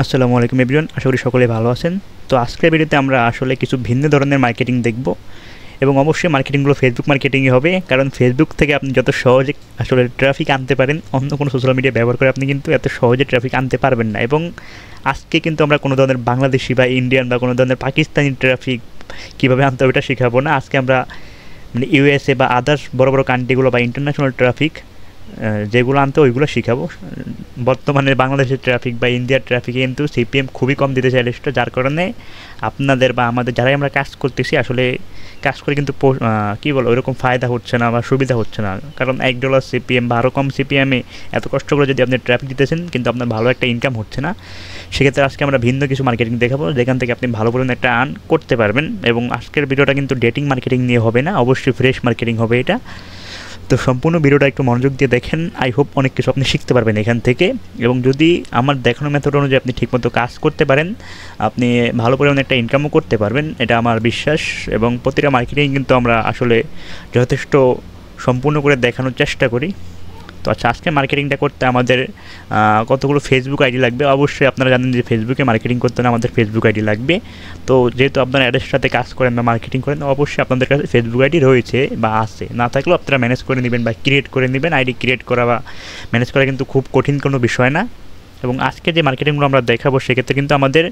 আসসালামু আলাইকুম এভরিওয়ান, আশা করি সকলে ভালো আছেন। তো আজকের ভিডিওতে আমরা আসলে কিছু ভিন্ন ধরনের মার্কেটিং দেখব এবং অবশ্যই মার্কেটিংগুলো ফেসবুক মার্কেটিংই হবে, কারণ ফেসবুক থেকে আপনি যত সহজে আসলে ট্রাফিক আনতে পারেন অন্য কোনো সোশ্যাল মিডিয়া ব্যবহার করে আপনি কিন্তু এত সহজে ট্রাফিক আনতে পারবেন না। এবং আজকে কিন্তু আমরা কোনো ধরনের বাংলাদেশি বা ইন্ডিয়ান বা কোনো ধরনের পাকিস্তানি ট্রাফিক কীভাবে আনতে হবে এটা শেখাবো না। আজকে আমরা মানে ইউএসএ বা আদার্স বড় বড় কান্ট্রিগুলো বা ইন্টারন্যাশনাল ট্রাফিক যেগুলো আনতে ওইগুলো শিখাবো। বর্তমানে বাংলাদেশের ট্রাফিক বা ইন্ডিয়ার ট্রাফিকে কিন্তু সিপিএম খুবই কম দিতে চাই লিস্টটা, যার কারণে আপনাদের বা আমাদের যারাই আমরা কাজ করতেছি আসলে কাজ করে কিন্তু কী বলো ওইরকম ফায়দা হচ্ছে না বা সুবিধা হচ্ছে না, কারণ $1 সিপিএম বা আরও কম সিপিএমে এত কষ্ট করে যদি আপনি ট্রাফিক দিতেছেন কিন্তু আপনার ভালো একটা ইনকাম হচ্ছে না। সেক্ষেত্রে আজকে আমরা ভিন্ন কিছু মার্কেটিং দেখাবো যেখান থেকে আপনি ভালো পরিমাণে একটা আর্ন করতে পারবেন। এবং আজকের ভিডিওটা কিন্তু ডেটিং মার্কেটিং নিয়ে হবে না, অবশ্যই ফ্রেশ মার্কেটিং হবে এটা। তো সম্পূর্ণ ভিডিওটা একটু মনোযোগ দিয়ে দেখেন, আই হোপ অনেক কিছু আপনি শিখতে পারবেন এখান থেকে। এবং যদি আমার দেখানো মেথড অনুযায়ী আপনি ঠিকমতো কাজ করতে পারেন আপনি ভালো পরিমাণে একটা ইনকামও করতে পারবেন, এটা আমার বিশ্বাস। এবং প্রতিটা মার্কেটিং কিন্তু আমরা আসলে যথেষ্ট সম্পূর্ণ করে দেখানোর চেষ্টা করি। তো আচ্ছা, আজকে মার্কেটিংটা করতে আমাদের কতগুলো ফেসবুক আইডি লাগবে। অবশ্যই আপনারা জানেন যে ফেসবুকে মার্কেটিং করতে হলে আমাদের ফেসবুক আইডি লাগবে। তো যেহেতু আপনারা অ্যাডের সাথে কাজ করেন বা মার্কেটিং করেন অবশ্যই আপনাদের কাছে ফেসবুক আইডি রয়েছে বা আছে, না থাকলেও আপনারা ম্যানেজ করে নেবেন বা ক্রিয়েট করে নেবেন। আইডি ক্রিয়েট করা বা ম্যানেজ করা কিন্তু খুব কঠিন কোনো বিষয় না। এবং আজকে যে মার্কেটিংগুলো আমরা দেখাবো সেক্ষেত্রে কিন্তু আমাদের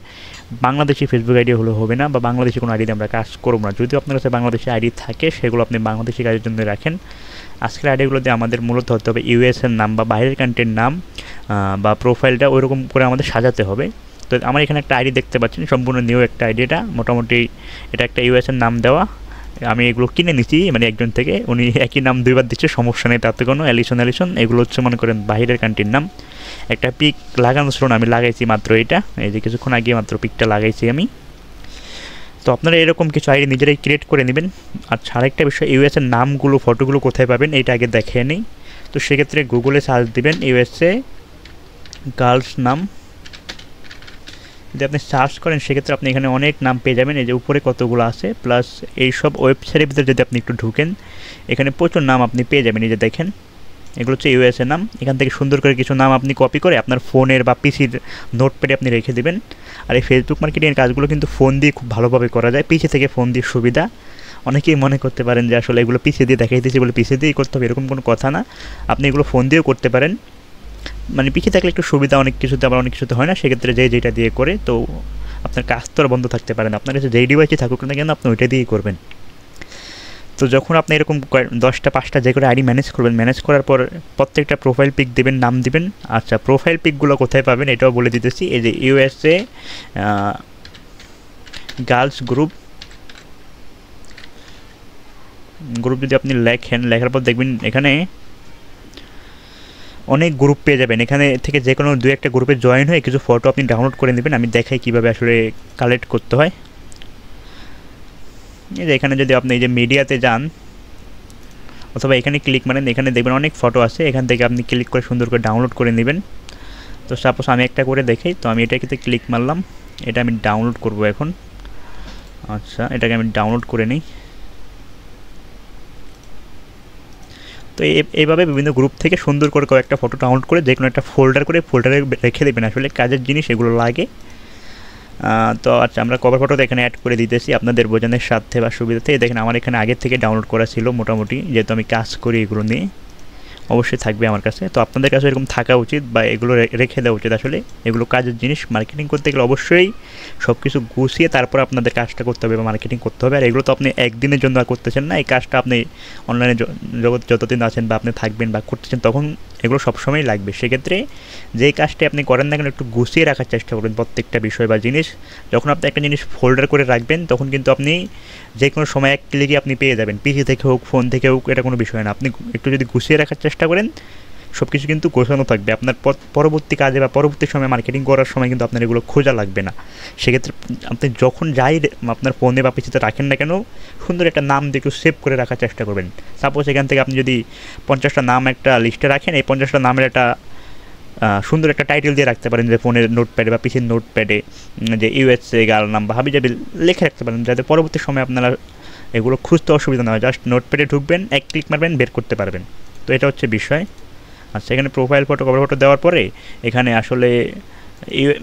বাংলাদেশি ফেসবুক আইডি হলে হবে না বা বাংলাদেশি কোনো আইডিতে আমরা কাজ করবো না। যদিও আপনার কাছে বাংলাদেশি আইডি থাকে সেগুলো আপনি বাংলাদেশি কাজের জন্য রাখেন। আজকের আইডিগুলোতে আমাদের মূলত হতে হবে ইউএসএর নাম বা বাইরের কান্ট্রির নাম বা প্রোফাইলটা ওইরকম করে আমাদের সাজাতে হবে। তো আমার এখানে একটা আইডি দেখতে পাচ্ছেন, সম্পূর্ণ নিউ একটা আইডি, এটা মোটামুটি এটা একটা ইউএসএর নাম দেওয়া। আমি এগুলো কিনে নিচ্ছি মানে একজন থেকে, উনি একই নাম দুইবার দিচ্ছে, সমস্যা নেই তাতে কোনো। অ্যালিসন এগুলো হচ্ছে মনে করেন বাইরের কান্ট্রির নাম। একটা পিক লাগানো ছিল না, আমি লাগাইছি মাত্র এটা, এই যে কিছুক্ষণ আগে মাত্র পিকটা লাগাইছি আমি। তো আপনারা এরকম কিছু আইডি নিজেরাই ক্রিয়েট করে নেবেন। আচ্ছা, আরেকটা বিষয়, ইউএসএর নামগুলো ফটোগুলো কোথায় পাবেন এটা আগে দেখে নিই। তো সেক্ষেত্রে গুগলে সার্চ দিবেন ইউএসএ গার্লস নাম। যদি আপনি সার্চ করেন সেক্ষেত্রে আপনি এখানে অনেক নাম পেয়ে যাবেন, এই যে উপরে কতগুলো আছে, প্লাস এইসব ওয়েবসাইটের ভিতরে যদি আপনি একটু ঢুকেন এখানে প্রচুর নাম আপনি পেয়ে যাবেন। এই যে দেখেন এগুলো হচ্ছে ইউএসএ নাম। এখান থেকে সুন্দর করে কিছু নাম আপনি কপি করে আপনার ফোনের বা পিসির নোটপ্যাডে আপনি রেখে দেবেন। আর এই ফেসবুক মার্কেটিংয়ের কাজগুলো কিন্তু ফোন দিয়ে খুব ভালোভাবে করা যায়, পিসি থেকে ফোন দিয়ে সুবিধা। অনেকেই মনে করতে পারেন যে আসলে এগুলো পিসি দিয়ে দেখাই দিয়েছি বলে পিসি দিয়েই করতে হবে, এরকম কোনো কথা না। আপনি এগুলো ফোন দিয়েও করতে পারেন, মানে পিসি থাকলে একটু সুবিধা অনেক কিছুতে, আবার অনেক কিছুতে হয় না। সেক্ষেত্রে যেটা দিয়ে করে তো আপনার কাজ তো আর বন্ধ থাকতে পারে না, আপনার কাছে যেই ডিভাইসই থাকুক না কেন আপনি ওইটা দিয়েই করবেন। তো যখন আপনি এরকম 10টা 5টা যে করে আইডি ম্যানেজ করবেন, ম্যানেজ করার পর প্রত্যেকটা প্রোফাইল পিক দেবেন, নাম দিবেন। আচ্ছা, প্রোফাইল পিকগুলো কোথায় পাবেন এটাও বলে দিতেছি। এই যে ইউএসএ গার্লস গ্রুপ যদি আপনি লেখার পর দেখবেন এখানে অনেক গ্রুপ পেয়ে যাবেন। এখানে থেকে যে কোনো 2-1টা গ্রুপে জয়েন হয়ে কিছু ফটো আপনি ডাউনলোড করে নেবেন। আমি দেখাই কীভাবে আসলে কালেক্ট করতে হয়। এই যে এখানে যদি আপনি এই যে মিডিয়াতে যান অথবা এখানে ক্লিক মারেন, এখানে দেখবেন অনেক ফটো আছে, এখান থেকে আপনি ক্লিক করে সুন্দর করে ডাউনলোড করে নেবেন। তো সাপোজ আমি একটা করে দেখাই, তো আমি এটাকে ক্লিক মারলাম, এটা আমি ডাউনলোড করব এখন। আচ্ছা, এটাকে আমি ডাউনলোড করে নিই। তো এইভাবে বিভিন্ন গ্রুপ থেকে সুন্দর করে কয়েকটা ফটো ডাউনলোড করে যে কোনো একটা ফোল্ডারে রেখে দেবেন, আসলে কাজের জিনিস এগুলো লাগে। তো আচ্ছা, আমরা কভার ফটোতে এখানে অ্যাড করে দিতেছি আপনাদের বোঝানোর স্বার্থে বা সুবিধাতে। দেখেন আমার এখানে আগে থেকে ডাউনলোড করা ছিল মোটামুটি, যেহেতু আমি কাজ করি এগুলো নিয়ে অবশ্যই থাকবে আমার কাছে। তো আপনাদের কাছে এরকম থাকা উচিত বা এগুলো রেখে দেওয়া উচিত, আসলে এগুলো কাজের জিনিস। মার্কেটিং করতে গেলে অবশ্যই সব কিছু গুছিয়ে তারপর আপনাদের কাজটা করতে হবে বা মার্কেটিং করতে হবে। আর এগুলো তো আপনি একদিনের জন্য করতেছেন না, এই কাজটা আপনি অনলাইনে যতদিন আছেন বা আপনি থাকবেন বা করতেছেন তখন এগুলো সবসময়ই লাগবে। সেক্ষেত্রে যেই কাজটি আপনি করেন না কেন একটু গুছিয়ে রাখার চেষ্টা করবেন প্রত্যেকটা বিষয় বা জিনিস। যখন আপনি একটা জিনিস ফোল্ডার করে রাখবেন তখন কিন্তু আপনি যে কোনো সময় এক ক্লিকে আপনি পেয়ে যাবেন, পিসি থেকে হোক ফোন থেকে হোক, এটা কোনো বিষয় না। আপনি একটু যদি গুছিয়ে রাখার চেষ্টা করেন সব কিছু কিন্তু গোছানো থাকবে, আপনার পরবর্তী কাজে বা পরবর্তী সময় মার্কেটিং করার সময় কিন্তু আপনার এগুলো খোঁজা লাগবে না। সেক্ষেত্রে আপনি যখন যাই আপনার ফোনে বা পিসিতে রাখেন না কেন সুন্দর একটা নাম দিয়ে একটু সেভ করে রাখার চেষ্টা করবেন। সাপোজ এখান থেকে আপনি যদি 50টা নাম একটা লিস্টে রাখেন, এই 50টা নামের একটা সুন্দর একটা টাইটেল দিয়ে রাখতে পারেন, যে ফোনের নোটপ্যাডে বা পিসির নোটপ্যাডে যে ইউএসএ গার্ল নাম বা হাবিজাবি লিখে রাখতে পারেন, যাতে পরবর্তী সময় আপনারা এগুলো খুঁজতে অসুবিধা না হয়। জাস্ট নোটপ্যাডে ঢুকবেন, এক ক্লিক মারবেন, বের করতে পারবেন। তো এটা হচ্ছে বিষয়। আচ্ছা, এখানে প্রোফাইল ফটো কভার ফটো দেওয়ার পরে এখানে আসলে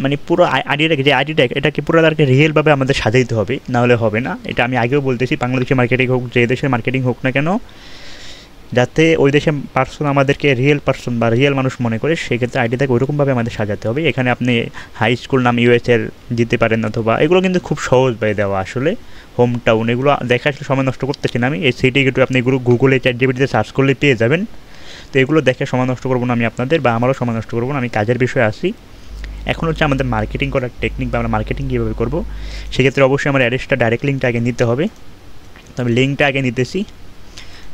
মানে পুরো আইডিয়াটাকে যে আইডিটা এটাকে পুরো তাদেরকে রিয়েলভাবে আমাদের সাজাইতে হবে, নাহলে হবে না। এটা আমি আগেও বলতেছি, বাংলাদেশের মার্কেটিং হোক যে দেশের মার্কেটিং হোক না কেন, যাতে ওই দেশের পার্সন আমাদেরকে রিয়েল পার্সন বা রিয়েল মানুষ মনে করে, সেক্ষেত্রে আইডিটাকে ওইরকমভাবে আমাদের সাজাতে হবে। এখানে আপনি হাই স্কুল নাম ইউএসের দিতে পারেন, অথবা এগুলো কিন্তু খুব সহজভাবে দেওয়া আসলে। হোম টাউন এগুলো দেখা আসলে সময় নষ্ট করতেছি না আমি, এই সিটি একটু আপনি এগুলো গুগলে চ্যাটজিপিটিতে সার্চ করলে পেয়ে যাবেন। তো এগুলো দেখে সময় নষ্ট করবো না আমি আপনাদের, বা আমারও সময় নষ্ট করবো না, আমি কাজের বিষয়ে আসি। এখন হচ্ছে আমাদের মার্কেটিং করার টেকনিক, বা আমরা মার্কেটিং কীভাবে করবো, সেক্ষেত্রে অবশ্যই আমার অ্যাড্রেসটা ডাইরেক্ট লিঙ্কটা আগে নিতে হবে। তো আমি লিঙ্কটা আগে নিতেছি,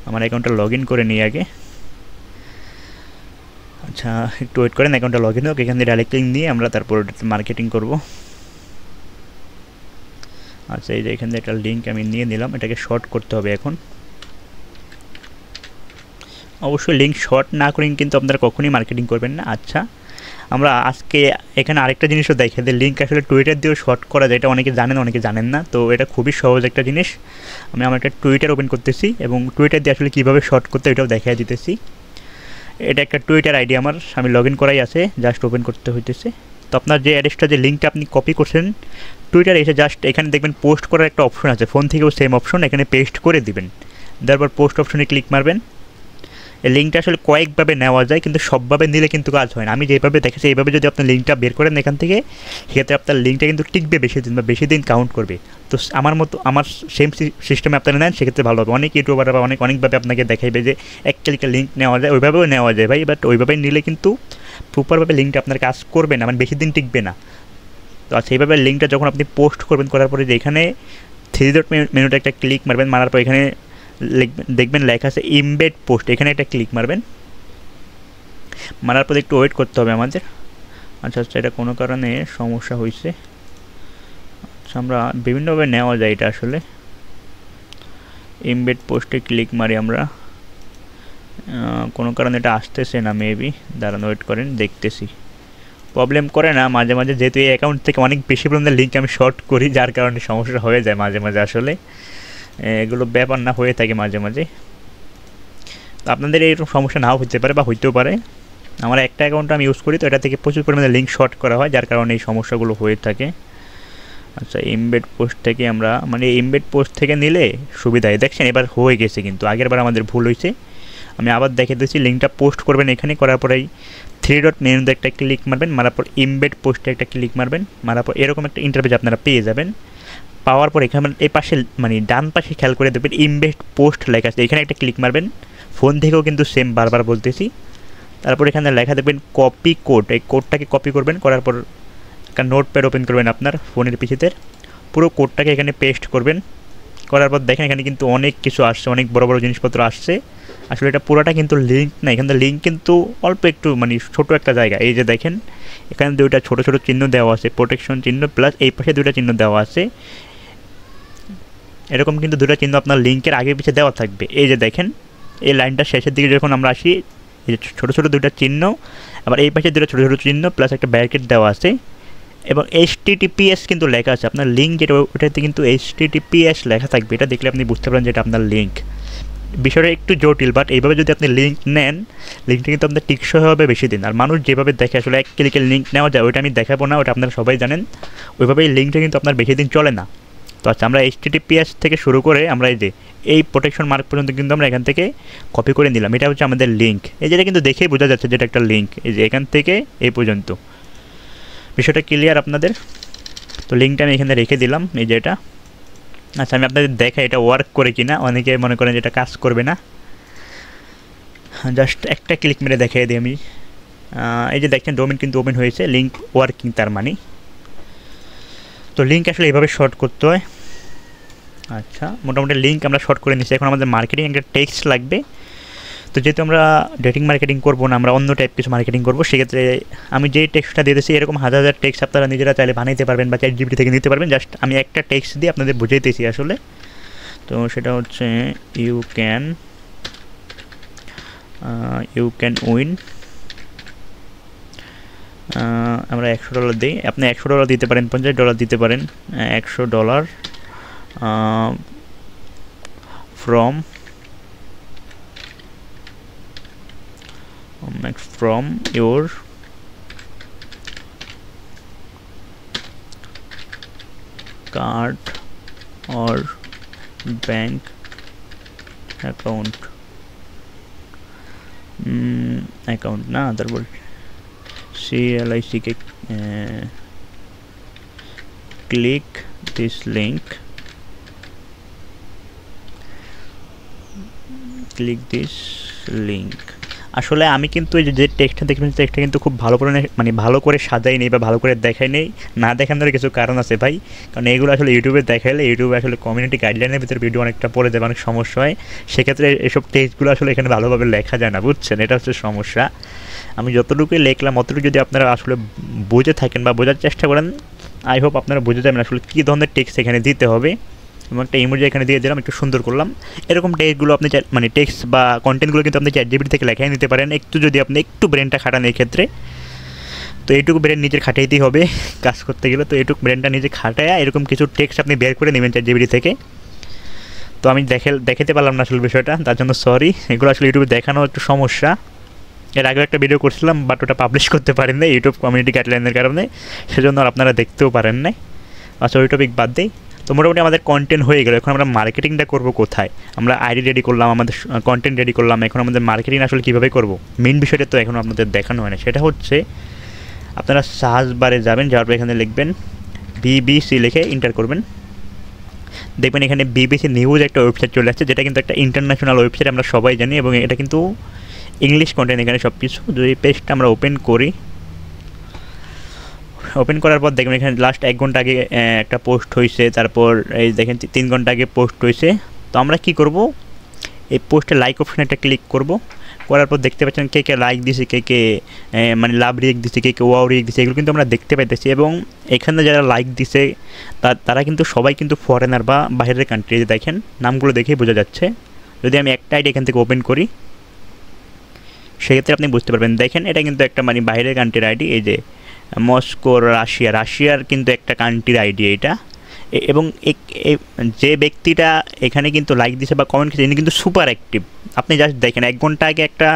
আমার অ্যাকাউন্টটা লগ ইন করে নিই আগে। আচ্ছা একটু ওয়েট করেন, অ্যাকাউন্টটা লগ ইন হোক, এখান থেকে ডাইরেক্ট লিঙ্ক নিয়ে আমরা তারপর মার্কেটিং করব। আচ্ছা এই যে এখান থেকে একটা লিঙ্ক আমি নিয়ে নিলাম, এটাকে শর্ট করতে হবে এখন। অবশ্যই লিঙ্ক শর্ট না করে কিন্তু আপনারা কখনোই মার্কেটিং করবেন না। আচ্ছা আমরা আজকে এখানে আরেকটা জিনিসও দেখে দিই, লিঙ্ক আসলে টুইটার দিয়েও শর্ট করা যায়, এটা অনেকে জানেন অনেকে জানেন না। তো এটা খুবই সহজ একটা জিনিস। আমি আমার একটা টুইটার ওপেন করতেছি এবং টুইটার দিয়ে আসলে কীভাবে শর্ট করতে এটাও দেখাই দিতেছি। এটা একটা টুইটার আইডি আমার, আমি লগ ইন করাই আছে, জাস্ট ওপেন করতে হইতেছে। তো আপনার যে অ্যাড্রেসটা যে লিঙ্কটা আপনি কপি করছেন টুইটারে এসে জাস্ট এখানে দেখবেন পোস্ট করার একটা অপশন আছে, ফোন থেকেও সেম অপশন, এখানে পেস্ট করে দিবেন। তারপর পোস্ট অপশনে ক্লিক মারবেন। এই লিঙ্কটা আসলে কয়েকভাবে নেওয়া যায়, কিন্তু সবভাবে নিলে কিন্তু কাজ হয় না। আমি যেভাবে দেখেছি এইভাবে যদি আপনি লিঙ্কটা বের করেন এখান থেকে, সেক্ষেত্রে আপনার লিঙ্কটা কিন্তু টিকবে বেশি দিন, বা বেশি দিন কাউন্ট করবে। তো আমার সেম সিস্টেমে আপনারা নেন, সেক্ষেত্রে ভালো হবে। অনেক ইউটিউবার বা অনেকভাবে আপনাকে দেখাইবে যে এক ক্লিকে লিঙ্ক নেওয়া যায়, ওইভাবেও নেওয়া যায় ভাই, বাট ওইভাবে নিলে কিন্তু প্রপারভাবে লিঙ্কটা আপনার কাজ করবে না, মানে বেশি দিন টিকবে না। তো আচ্ছা এইভাবে লিঙ্কটা যখন আপনি পোস্ট করবেন, করার পরে যে এখানে থ্রি ডট মেনুটা একটা ক্লিক মারবেন, মারার পর এখানে দেখবেন লেখা আছে ইমবেড পোস্ট, এখানে একটা ক্লিক মারবেন। মারার পর একটু ওয়েট করতে হবে আমাদের। আচ্ছা আচ্ছা এটা কোনো কারণে সমস্যা হয়েছে। আচ্ছা আমরা বিভিন্নভাবে নেওয়া যায় এটা আসলে। ইমবেড পোস্টে ক্লিক মারি আমরা, কোনো কারণে এটা আসতেছে না, মেবি দাঁড়ান ওয়েট করেন দেখতেছি। প্রবলেম করে না মাঝে মাঝে, যেহেতু এই অ্যাকাউন্ট থেকে অনেক বেশি পরিমাণে লিঙ্ক আমি শর্ট করি, যার কারণে সমস্যা হয়ে যায় মাঝে মাঝে আসলে। এগুলো ব্যাপার না, হয়ে থাকে মাঝে মাঝে। তো আপনাদের এইরকম সমস্যা নাও হতে পারে বা হইতেও পারে। আমার একটা অ্যাকাউন্ট আমি ইউজ করি, তো এটা থেকে প্রচুর পরিমাণে লিঙ্ক শর্ট করা হয়, যার কারণে এই সমস্যাগুলো হয়ে থাকে। আচ্ছা এমবেড পোস্ট থেকে আমরা, মানে এমবেড পোস্ট থেকে নিলে সুবিধা হয়। দেখছেন এবার হয়ে গেছে, কিন্তু আগের বার আমাদের ভুল হয়েছে। আমি আবার দেখে দিচ্ছি, লিঙ্কটা পোস্ট করবেন এখানে, করার পরেই থ্রি ডট মেনুতে একটা ক্লিক মারবেন, মারার পর এমবেড পোস্টে একটা ক্লিক মারবেন, মারার পর এরকম একটা ইন্টারফেস আপনারা পেয়ে যাবেন। পাওয়ার পর এখানে এই পাশে মানে ডান পাশে খেয়াল করে দেখবেন ইমবেড পোস্ট লেখা আছে, এখানে একটা ক্লিক মারবেন। ফোন থেকেও কিন্তু সেম বারবার বলতেছি। তারপর এখানে লেখা দেখবেন কপি কোড, এই কোডটাকে কপি করবেন, করার পর একটা নোটপ্যাড ওপেন করবেন আপনার ফোনের পিছিতে, পুরো কোডটাকে এখানে পেস্ট করবেন। করার পর দেখেন এখানে কিন্তু অনেক কিছু আসছে, অনেক বড় বড় জিনিসপত্র আসছে। আসলে এটা পুরোটা কিন্তু লিঙ্ক না, এখানে লিঙ্ক কিন্তু অল্প একটু মানে ছোটো একটা জায়গা। এই যে দেখেন এখানে দুইটা ছোটো ছোটো চিহ্ন দেওয়া আছে, প্রোটেকশন চিহ্ন প্লাস এই পাশে দুইটা চিহ্ন দেওয়া আছে। এরকম কিন্তু দুটো চিহ্ন আপনার লিঙ্কের আগে পিছিয়ে দেওয়া থাকবে। এই যে দেখেন এই লাইনটা শেষের দিকে যখন আমরা আসি, এই যে ছোটো ছোটো দুটো চিহ্ন, আবার এই পাশে দুটো ছোটো ছোটো চিহ্ন প্লাস একটা ব্র্যাকেট দেওয়া আছে, এবং HTTPS কিন্তু লেখা আছে। আপনার লিঙ্ক যেটা ওটাতে কিন্তু HTTPS লেখা থাকবে, এটা দেখলে আপনি বুঝতে পারেন যে এটা আপনার লিঙ্ক। বিষয়টা একটু জটিল, বাট এইভাবে যদি আপনি লিঙ্ক নেন, লিঙ্কটা কিন্তু আপনার টিকসই হবে বেশি দিন। আর মানুষ যেভাবে দেখে আসলে এক ক্লিকে লিঙ্ক নেওয়া যায়, ওইটা আমি দেখাবো না, ওটা আপনারা সবাই জানেন। ওইভাবেই লিঙ্কটা কিন্তু আপনার বেশি দিন চলে না। তো আচ্ছা আমরা HTTPS থেকে শুরু করে আমরা এই যে এই প্রোটেকশন মার্ক পর্যন্ত কিন্তু আমরা এখান থেকে কপি করে নিলাম। এটা হচ্ছে আমাদের লিঙ্ক। এই যেটা কিন্তু দেখেই বোঝা যাচ্ছে যেটা একটা লিঙ্ক, এই যে এখান থেকে এই পর্যন্ত। বিষয়টা ক্লিয়ার আপনাদের? তো লিঙ্কটা আমি এখানে রেখে দিলাম, এই যে এটা। আচ্ছা আমি আপনাদের দেখাই এটা ওয়ার্ক করে কিনা, অনেকে মনে করেন যে এটা কাজ করবে না। জাস্ট একটা ক্লিক মেরে দেখাই দিই আমি। এই যে দেখছেন ডোমেন কিন্তু ওপেন হয়েছে, লিঙ্ক ওয়ার্কিং তার মানে। তো লিঙ্ক আসলে এইভাবে শর্ট করতে হয়। আচ্ছা মোটামুটি লিঙ্ক আমরা শর্ট করে নিচ্ছি। এখন আমাদের মার্কেটিং একটা টেক্সট লাগবে। তো যেহেতু আমরা ডেটিং মার্কেটিং করবো না, আমরা অন্য টাইপ কিছু মার্কেটিং করবো, সেক্ষেত্রে আমি যেই টেক্সটটা দিতেছি এরকম হাজার হাজার টেক্সট আপনারা নিজেরা চাইলে বানাইতে পারবেন বা ChatGPT থেকে নিতে পারবেন। জাস্ট আমি একটা টেক্সট দিয়ে আপনাদের বুঝাইতেছি আসলে। তো সেটা হচ্ছে ইউ ক্যান উইন। আমরা $100 দিই, আপনি $100 দিতে পারেন, $50 দিতে পারেন। $100 from your card or bank account account না তারপর CLIC click this link আসলে আমি কিন্তু এই যে টেক্সটটা দেখবেন টেক্সটটা কিন্তু খুব ভালো করে মানে ভালো করে সাজাই নেই বা ভালো করে দেখাই নেই না দেখানোর কিছু কারণ আছে ভাই কারণ এগুলো আসলে ইউটিউবে দেখাইলে ইউটিউবে আসলে কমিউনিটি গাইডলাইনের ভিতরে ভিডিও অনেকটা পড়ে যাবে অনেক সমস্যা হয় সেক্ষেত্রে এসব টেক্সটগুলো আসলে এখানে ভালোভাবে লেখা যায় না বুঝছেন এটা হচ্ছে সমস্যা আমি যতটুকুই লিখলাম অতটুকু যদি আপনারা আসলে বুঝে থাকেন বা বোঝার চেষ্টা করেন আই হোপ আপনারা বুঝে যাবেন আসলে কী ধরনের টেক্সট এখানে দিতে হবে এবং একটা ইমোজি এখানে দিয়ে দিলাম একটু সুন্দর করলাম এরকম টেক্সটগুলো আপনি মানে টেক্সট বা কন্টেন্টগুলো কিন্তু আপনি চ্যাটজিপিটি থেকে লেখাই নিতে পারেন একটু যদি আপনি একটু ব্রেনটা খাটান এই ক্ষেত্রে তো এইটুকু ব্রেন নিজের খাটাইতেই হবে কাজ করতে গেলে তো এইটুকু ব্রেনটা নিজে খাটায় এরকম কিছু টেক্সট আপনি বের করে নেবেন চ্যাটজিপিটি থেকে তো আমি দেখাতে পারলাম না আসলে বিষয়টা তার জন্য সরি এগুলো আসলে ইউটিউবে দেখানো একটু সমস্যা এর আগেও একটা ভিডিও করছিলাম বাট ওটা পাবলিশ করতে পারেন না ইউটিউব কমিউনিটি গাইডলাইনের কারণে সেজন্য আপনারা দেখতেও পারেন না আচ্ছা ওই টপিক বাদ দেই তো মোটামুটি আমাদের কন্টেন্ট হয়ে গেল এখন আমরা মার্কেটিংটা করব কোথায় আমরা আইডি রেডি করলাম আমাদের কন্টেন্ট রেডি করলাম এখন আমাদের মার্কেটিং আসলে কীভাবে করব মেইন বিষয়টা তো এখন আপনাদের দেখানো হয় না সেটা হচ্ছে আপনারা সার্চ বারে যাবেন যাওয়ার পর এখানে লিখবেন BBC লিখে এন্টার করবেন দেখবেন এখানে BBC নিউজ একটা ওয়েবসাইট চলে আসছে যেটা কিন্তু একটা ইন্টারন্যাশনাল ওয়েবসাইট আমরা সবাই জানি এবং এটা কিন্তু ইংলিশ কন্টেন্ট এখানে সব কিছু যদি পেজটা আমরা ওপেন করি ওপেন করার পর দেখবেন এখানে লাস্ট 1 ঘন্টা আগে একটা পোস্ট হয়েছে তারপর এই দেখেন 3 ঘন্টা আগে পোস্ট হয়েছে তো আমরা কি করব এই পোস্টে লাইক অপশনে একটা ক্লিক করব করার পর দেখতে পাচ্ছেন কে কে লাইক দিয়েছে কে মানে লাভ রিয়েক্ট দিয়েছে কে ওয়াও রিয়েক্ট দিয়েছে এগুলো কিন্তু আমরা দেখতে পাইতেছি এবং এখানে যারা লাইক দিছে তারা কিন্তু সবাই কিন্তু ফরেনার বা বাইরের কান্ট্রি দেখেন নামগুলো দেখেই বোঝা যাচ্ছে যদি আমি একটা আইডি এখান থেকে ওপেন করি সেক্ষেত্রে আপনি বুঝতে পারবেন দেখেন এটা কিন্তু একটা মানে বাইরের কান্ট্রির আইডি এই যে মস্কো রাশিয়ার কিন্তু একটা কান্ট্রির আইডি এটা এবং যে ব্যক্তিটা এখানে কিন্তু লাইক দিছে বা কমেন্ট করছে ইনি কিন্তু সুপার অ্যাক্টিভ আপনি জাস্ট দেখেন 1 ঘন্টা আগে একটা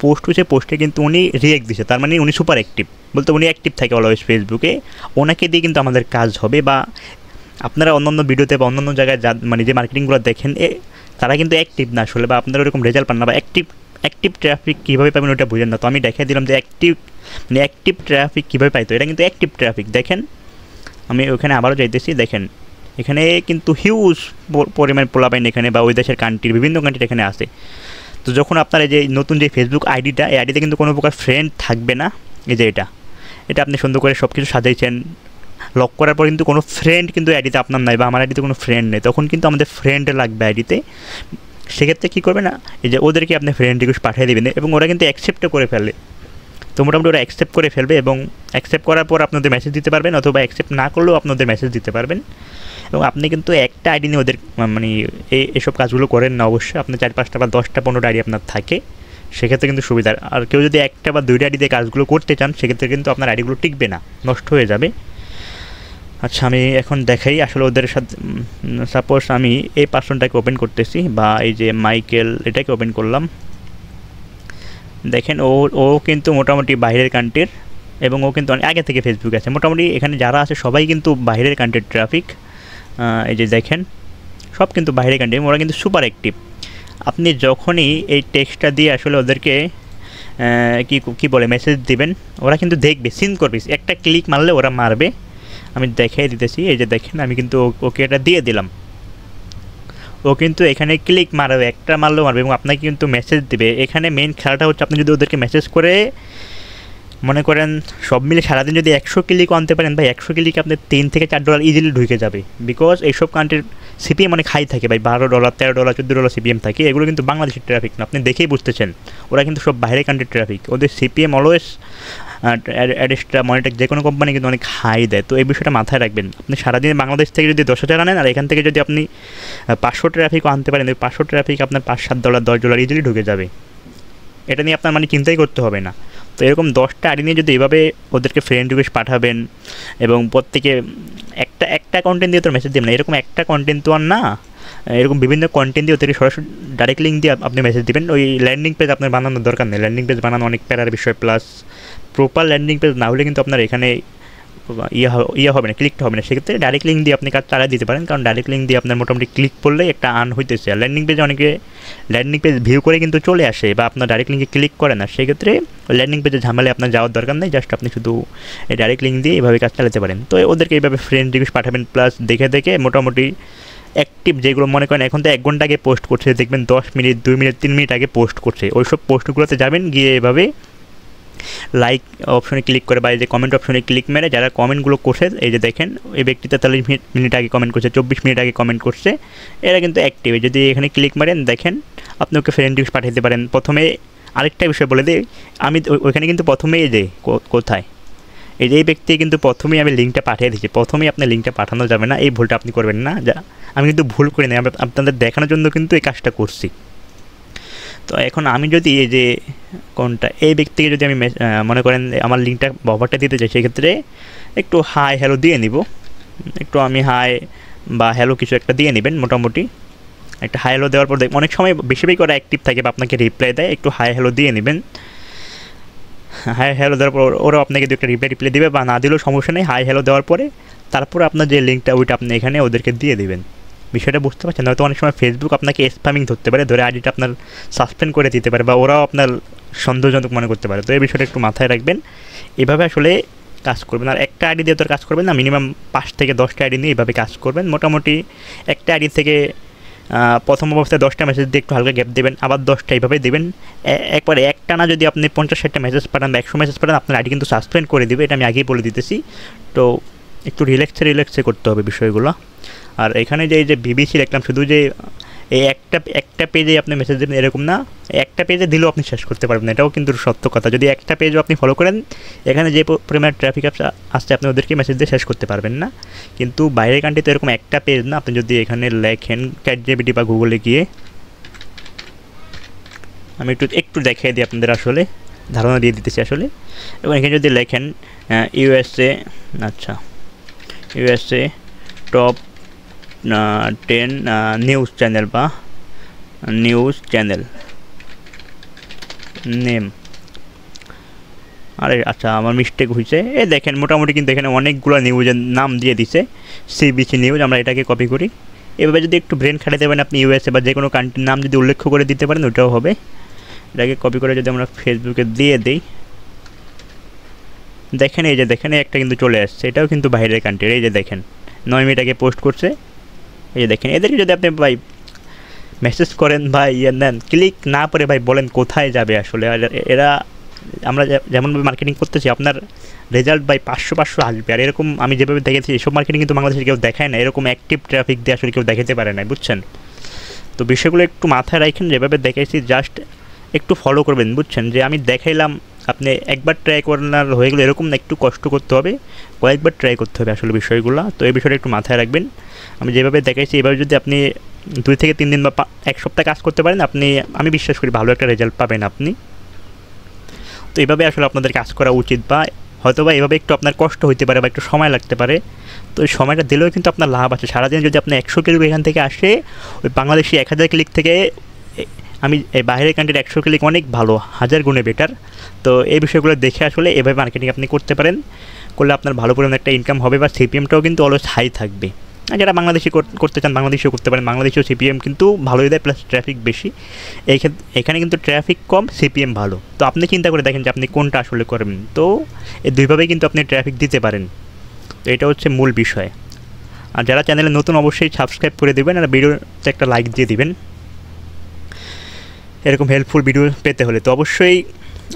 পোস্ট হয়েছে পোস্টে কিন্তু উনি রিয়েক্ট দিছে তার মানে উনি সুপার অ্যাক্টিভ বলতে উনি অ্যাক্টিভ থাকে অলওয়েজ ফেসবুকে ওনাকে দিয়ে কিন্তু আমাদের কাজ হবে বা আপনারা অন্যান্য ভিডিওতে বা অন্যান্য জায়গায় মানে যে মার্কেটিংগুলো দেখেন তারা কিন্তু অ্যাক্টিভ না আসলে বা আপনারা ওরকম রেজাল্ট পান না বা অ্যাক্টিভ ট্রাফিক কীভাবে পাবেন ওটা বুঝেন না তো আমি দেখিয়ে দিলাম যে অ্যাক্টিভ ট্রাফিক কীভাবে পাইতো এটা কিন্তু অ্যাক্টিভ ট্রাফিক দেখেন আমি ওখানে আবারও যাইতেছি দেখেন এখানে কিন্তু হিউজ পরিমাণ পোলাপাইন এখানে বা ওই দেশের কান্ট্রির বিভিন্ন কান্ট্রির এখানে আসে তো যখন আপনার এই যে নতুন যে ফেসবুক আইডিটা এই আইডিতে কিন্তু কোনো প্রকার ফ্রেন্ড থাকবে না এই যে এটা আপনি সুন্দর করে সব কিছু সাজাইছেন লক করার পর কিন্তু কোনো ফ্রেন্ড কিন্তু আইডিতে আপনার নাই বা আমার আইডিতে কোনো ফ্রেন্ড নেই তখন কিন্তু আমাদের ফ্রেন্ড লাগবে আইডিতে সেক্ষেত্রে কী করবে না এই যে ওদেরকে আপনি ফ্রেন্ড রিকোয়েস্ট পাঠিয়ে দেবেন এবং ওরা কিন্তু অ্যাকসেপ্টও করে ফেলে তো মোটামুটি ওরা অ্যাকসেপ্ট করে ফেলবে এবং অ্যাকসেপ্ট করার পর আপনাদের মেসেজ দিতে পারবেন অথবা অ্যাকসেপ্ট না করলেও আপনাদের মেসেজ দিতে পারবেন এবং আপনি কিন্তু একটা আইডি নিয়ে ওদের মানে এইসব কাজগুলো করেন না অবশ্যই আপনার 4-5টা বা 10টা 15টা আইডি আপনার থাকে সেক্ষেত্রে কিন্তু সুবিধা আর কেউ যদি একটা বা 2টা আইডি দিয়ে কাজগুলো করতে চান সেক্ষেত্রে কিন্তু আপনার আইডিগুলো টিকবে না নষ্ট হয়ে যাবে আচ্ছা আমি এখন দেখাই আসলে ওদের সাথে সাপোজ আমি এই পার্সনটাকে ওপেন করতেছি বা এই যে মাইকেল এটাকে ওপেন করলাম দেখেন ও কিন্তু মোটামুটি বাইরের কান্ট্রির এবং ও কিন্তু অনেক আগে থেকে ফেসবুকে আছে মোটামুটি এখানে যারা আছে সবাই কিন্তু বাইরের কান্ট্রির ট্রাফিক এই যে দেখেন সব কিন্তু বাইরের কান্ট্রি ওরা কিন্তু সুপার অ্যাক্টিভ আপনি যখনই এই টেক্সটটা দিয়ে আসলে ওদেরকে কি বলে মেসেজ দিবেন ওরা কিন্তু দেখবে সিন করবে একটা ক্লিক মারলে ওরা মারবে আমি দেখিয়ে দিতেছি এই যে দেখেন আমি কিন্তু ওকে এটা দিয়ে দিলাম ও কিন্তু এখানে ক্লিক মারবে একটা মারলেও মারবে এবং আপনাকে কিন্তু মেসেজ দেবে এখানে মেইন খেলাটা হচ্ছে আপনি যদি ওদেরকে মেসেজ করে মনে করেন সব মিলে সারাদিন যদি 100 ক্লিক আনতে পারেন ভাই 100 ক্লিক আপনার $3 থেকে $4 ইজিলি ঢুকে যাবে বিকজ এইসব কান্ট্রির সিপিএম অনেক হাই থাকে ভাই $12 $13 $14 সিপিএম থাকে এগুলো কিন্তু বাংলাদেশের ট্রাফিক না আপনি দেখেই বুঝতেছেন ওরা কিন্তু সব বাইরের কান্ট্রির ট্রাফিক ওদের সিপিএম অলওয়েজ অ্যাডেস্ট্রা মনিটেক যে কোনো কোম্পানি কিন্তু অনেক হাই দেয় তো এই বিষয়টা মাথায় রাখবেন আপনি সারাদিন বাংলাদেশ থেকে যদি 10,000 আনেন আর এখান থেকে যদি আপনি 500 ট্রাফিকও আনতে পারেন ওই 500 ট্রাফিক আপনার $5-7 $10 ইজিলি ঢুকে যাবে এটা নিয়ে আপনার মানে চিন্তাই করতে হবে না তো এরকম 10টা আইডি নিয়ে যদি এভাবে ওদেরকে ফ্রেন্ড রিকোয়েস্ট পাঠাবেন এবং প্রত্যেকে একটা কন্টেন্ট দিয়ে তো মেসেজ দেবেন না এরকম একটা কন্টেন্ট তো আর না এরকম বিভিন্ন কন্টেন্ট দিয়ে ওদেরকে সরাসরি ডাইরেক্ট লিঙ্ক দিয়ে আপনি মেসেজ দেবেন ওই ল্যান্ডিং পেজ আপনার বানানোর দরকার নেই ল্যান্ডিং পেজ বানানো অনেক প্যারার বিষয় প্লাস প্রপার ল্যান্ডিং পেজ না হলে কিন্তু আপনার এখানে ইয়ে হবে না, ক্লিকটা হবে না। সেক্ষেত্রে ডাইরেক্ট লিঙ্ক দিয়ে আপনি কাজ চালিয়ে দিতে পারেন, কারণ ডাইরেক্ট লিঙ্ক দিয়ে আপনার মোটামুটি ক্লিক করলে একটা আর্ন হইতেছে। আর ল্যান্ডিং পেজে অনেকে ল্যান্ডিং পেজ ভিউ করে কিন্তু চলে আসে বা আপনার ডাইরেক্ট লিঙ্কে ক্লিক করে না। সেক্ষেত্রে ল্যান্ডিং পেজে ঝামেলায় আপনার যাওয়ার দরকার নেই, জাস্ট আপনি শুধু এই ডাইরেক্ট লিঙ্ক দিয়ে এইভাবে কাজ চালাতে পারেন। তো ওদেরকে এইভাবে ফ্রেন্ড রিকোয়েস্ট পাঠাবেন, প্লাস দেখে মোটামুটি অ্যাক্টিভ যেগুলো মনে করেন এখন তো 1 ঘন্টা আগে পোস্ট করছে, দেখবেন 10 মিনিট 2 মিনিট 3 মিনিট আগে পোস্ট করছে, ওইসব পোস্টগুলোতে যাবেন, গিয়ে এভাবে লাইক অপশনে ক্লিক করে বা এই যে কমেন্ট অপশনে ক্লিক মেরে যারা কমেন্টগুলো করছে, এই যে দেখেন এই ব্যক্তি 43 মিনিট আগে কমেন্ট করছে, 24 মিনিট আগে কমেন্ট করছে, এরা কিন্তু অ্যাক্টিভ। যদি এখানে ক্লিক মারেন দেখেন আপনি ওকে ফ্রেন্ড রিকোয়েস্ট পাঠিয়ে দিতে পারেন। প্রথমে আরেকটা বিষয় বলে দিই, আমি ওইখানে কিন্তু প্রথমেই এই যে কোথায় এই যে এই ব্যক্তি কিন্তু প্রথমেই আমি লিঙ্কটা পাঠিয়ে দিচ্ছি, প্রথমেই আপনার লিঙ্কটা পাঠানো যাবে না, এই ভুলটা আপনি করবেন না। আমি কিন্তু ভুল করি না, আপনাদের দেখানোর জন্য কিন্তু এই কাজটা করছি। তো এখন আমি যদি এই যে কোনটা এই ব্যক্তিকে যদি আমি মনে করেন আমার লিঙ্কটা ব্যবহারটা দিতে চাই, সেক্ষেত্রে একটু হাই হ্যালো দিয়ে নিব, একটু আমি হাই বা হ্যালো কিছু একটা দিয়ে নেবেন। মোটামুটি একটা হাই হ্যালো দেওয়ার পর অনেক সময় বেশি করে অ্যাক্টিভ থাকে বা আপনাকে রিপ্লাই দেয়, একটু হাই হ্যালো দিয়ে নেবেন। হাই হ্যালো দেওয়ার পর ওরা আপনাকে দু একটা রিপ্লাই দেবে বা না দিলেও সমস্যা নেই। হাই হ্যালো দেওয়ার পরে তারপর আপনার যে লিঙ্কটা ওইটা আপনি এখানে ওদেরকে দিয়ে দেবেন। বিষয়টা বুঝতে পারছেন? হয়তো অনেক সময় ফেসবুক আপনাকে স্প্যামিং ধরতে পারে, ধরে আইডিটা আপনার সাসপেন্ড করে দিতে পারে বা ওরাও আপনার সন্দেহজনক মনে করতে পারে। তো এই বিষয়টা একটু মাথায় রাখবেন, এভাবে আসলে কাজ করবেন। আর একটা আইডি দিয়ে তো কাজ করবেন না, মিনিমাম 5 থেকে 10টা আইডি নিয়ে এইভাবে কাজ করবেন। মোটামুটি একটা আইডি থেকে প্রথম অবস্থায় 10টা মেসেজ দিয়ে একটু হালকা গ্যাপ দেবেন, আবার 10টা এইভাবে দেবেন। একবারে একটা না, যদি আপনি 50-60টা মেসেজ পাঠান বা 100 মেসেজ পাঠান, আপনার আইডি কিন্তু সাসপেন্ড করে দেবে, এটা আমি আগেই বলে দিতেছি। তো একটু রিল্যাক্সে করতে হবে বিষয়গুলো। আর এখানে যে এই যে বিবিসি দেখলাম, শুধু যে এই একটা পেজে আপনি মেসেজ দেবেন এরকম না, একটা পেজে দিলেও আপনি শেষ করতে পারবেন না, এটাও কিন্তু সত্য কথা। যদি একটা পেজও আপনি ফলো করেন, এখানে যে পরিমাণ ট্রাফিক আসছে আপনি ওদেরকে মেসেজ দিয়ে শেষ করতে পারবেন না। কিন্তু বাইরের কান্ট্রি তো এরকম একটা পেজ না, আপনি যদি এখানে লেখেন ChatGPT বা গুগলে গিয়ে, আমি একটু দেখিয়ে দিই আপনাদের, আসলে ধারণা দিয়ে দিতেছি আসলে। এবং এখানে যদি লেখেন USA, আচ্ছা USA টপ 10 নিউজ চ্যানেল বা নিউজ চ্যানেল নেম, আরে আচ্ছা আমার মিস্টেক হয়েছে। এই দেখেন মোটামুটি কিন্তু এখানে অনেকগুলো নিউজের নাম দিয়ে দিছে, CBC নিউজ। আমরা এটাকে কপি করি, এভাবে যদি একটু ব্রেন খাটাতে দেবেন আপনি, USA বা যে কোনো কান্ট্রির নাম যদি উল্লেখ করে দিতে পারেন ওটাও হবে। এটাকে কপি করে যদি আমরা ফেসবুকে দিয়ে দিই, দেখেন এই যে দেখেন একটা কিন্তু চলে আসছে, এটাও কিন্তু বাইরের কান্ট্রির। এই যে দেখেন 9 মিনিট আগে পোস্ট করছে, এই যে দেখেন। এদেরকে যদি আপনি ভাই মেসেজ করেন বা ইয়ে নেন, ক্লিক না করে ভাই বলেন কোথায় যাবে আসলে। আর এরা আমরা যেমনভাবে মার্কেটিং করতেছি, আপনার রেজাল্ট ভাই 500 আসবে। আর এরকম আমি যেভাবে দেখেছি, এসব মার্কেটিং কিন্তু বাংলাদেশে কেউ দেখায় না, এরকম অ্যাক্টিভ ট্রাফিক দিয়ে আসলে কেউ দেখাতে পারে না, বুঝছেন? তো বিষয়গুলো একটু মাথায় রাখেন, যেভাবে দেখাইছি জাস্ট একটু ফলো করবেন, বুঝছেন? যে আমি দেখাইলাম, আপনি একবার ট্রাই করেন আর হয়ে গেলো এরকম না, একটু কষ্ট করতে হবে, কয়েকবার ট্রাই করতে হবে আসলে বিষয়গুলো। তো এই বিষয়টা একটু মাথায় রাখবেন। আমি যেভাবে দেখাইছি এভাবে যদি আপনি 2 থেকে 3 দিন বা 1 সপ্তাহ কাজ করতে পারেন, আমি বিশ্বাস করি ভালো একটা রেজাল্ট পাবেন আপনি। তো এইভাবে আসলে আপনাদের কাজ করা উচিত, বা হয়তো বা এভাবে একটু আপনার কষ্ট হইতে পারে বা একটু সময় লাগতে পারে। তো ওই সময়টা দিলেও কিন্তু আপনার লাভ আছে। সারাদিন যদি আপনার 100 ক্লিক এখান থেকে আসে, ওই বাংলাদেশি 1000 ক্লিক থেকে আমি এই বাইরের কান্ট্রির 100 ক্লিক অনেক ভালো, 1000 গুণে বেটার। তো এই বিষয়গুলো দেখে আসলে এভাবে মার্কেটিং আপনি করতে পারেন, করলে আপনার ভালো পরিমাণ একটা ইনকাম হবে, বা CPM-টাও কিন্তু অলওয়েজ হাই থাকবে। আর যারা বাংলাদেশি করতে চান বাংলাদেশিও করতে পারেন, বাংলাদেশিও CPM কিন্তু ভালোই দেয়, প্লাস ট্রাফিক বেশি। এখানে কিন্তু ট্রাফিক কম, CPM ভালো। তো আপনি চিন্তা করে দেখেন যে আপনি কোনটা আসলে করবেন। তো এই দুইভাবেই কিন্তু আপনি ট্রাফিক দিতে পারেন। তো এটা হচ্ছে মূল বিষয়। আর যারা চ্যানেলে নতুন অবশ্যই সাবস্ক্রাইব করে দেবেন, আর ভিডিওতে একটা লাইক দিয়ে দিবেন এরকম হেল্পফুল ভিডিও পেতে হলে। তো অবশ্যই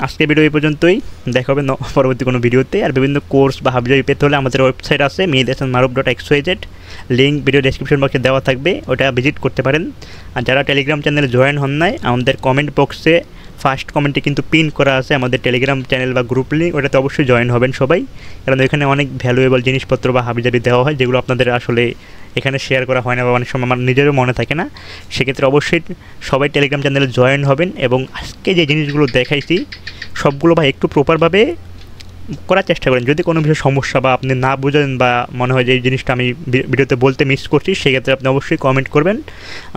আজকের ভিডিও এই পর্যন্তই, দেখা হবে পরবর্তী কোনো ভিডিওতে। আর বিভিন্ন কোর্স বা হাবিজাবি পেতে হলে আমাদের ওয়েবসাইট আছে meethasanmaruf.xyz, লিঙ্ক ভিডিও ডেসক্রিপশন বক্সে দেওয়া থাকবে, ওটা ভিজিট করতে পারেন। আর যারা টেলিগ্রাম চ্যানেলে জয়েন হন নাই, আমাদের কমেন্ট বক্সে ফার্স্ট কমেন্টে কিন্তু পিন করা আছে আমাদের টেলিগ্রাম চ্যানেল বা গ্রুপ লিঙ্ক, ওটাতে অবশ্যই জয়েন হবেন সবাই, কারণ এখানে অনেক ভ্যালুয়েবল জিনিসপত্র বা হাবিজাবি দেওয়া হয়, যেগুলো আপনাদের আসলে এখানে শেয়ার করা হয় না, বা অনেক সময় আমার নিজেরও মনে থাকে না। সেক্ষেত্রে অবশ্যই সবাই টেলিগ্রাম চ্যানেলে জয়েন হবেন। এবং আজকে যে জিনিসগুলো দেখাইছি সবগুলো ভাই একটু প্রপারভাবে করার চেষ্টা করেন। যদি কোনো বিষয়ে সমস্যা বা আপনি না বুঝেন বা মনে হয় যে এই জিনিসটা আমি ভিডিওতে বলতে মিস করছি, সেক্ষেত্রে আপনি অবশ্যই কমেন্ট করবেন।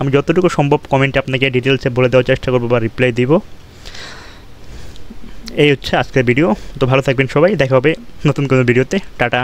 আমি যতটুকু সম্ভব কমেন্টে আপনাকে ডিটেলসে বলে দেওয়ার চেষ্টা করবো বা রিপ্লাই দিব। এই হচ্ছে আজকের ভিডিও। তো ভালো থাকবেন সবাই, দেখা হবে নতুন কোনো ভিডিওতে। টাটা।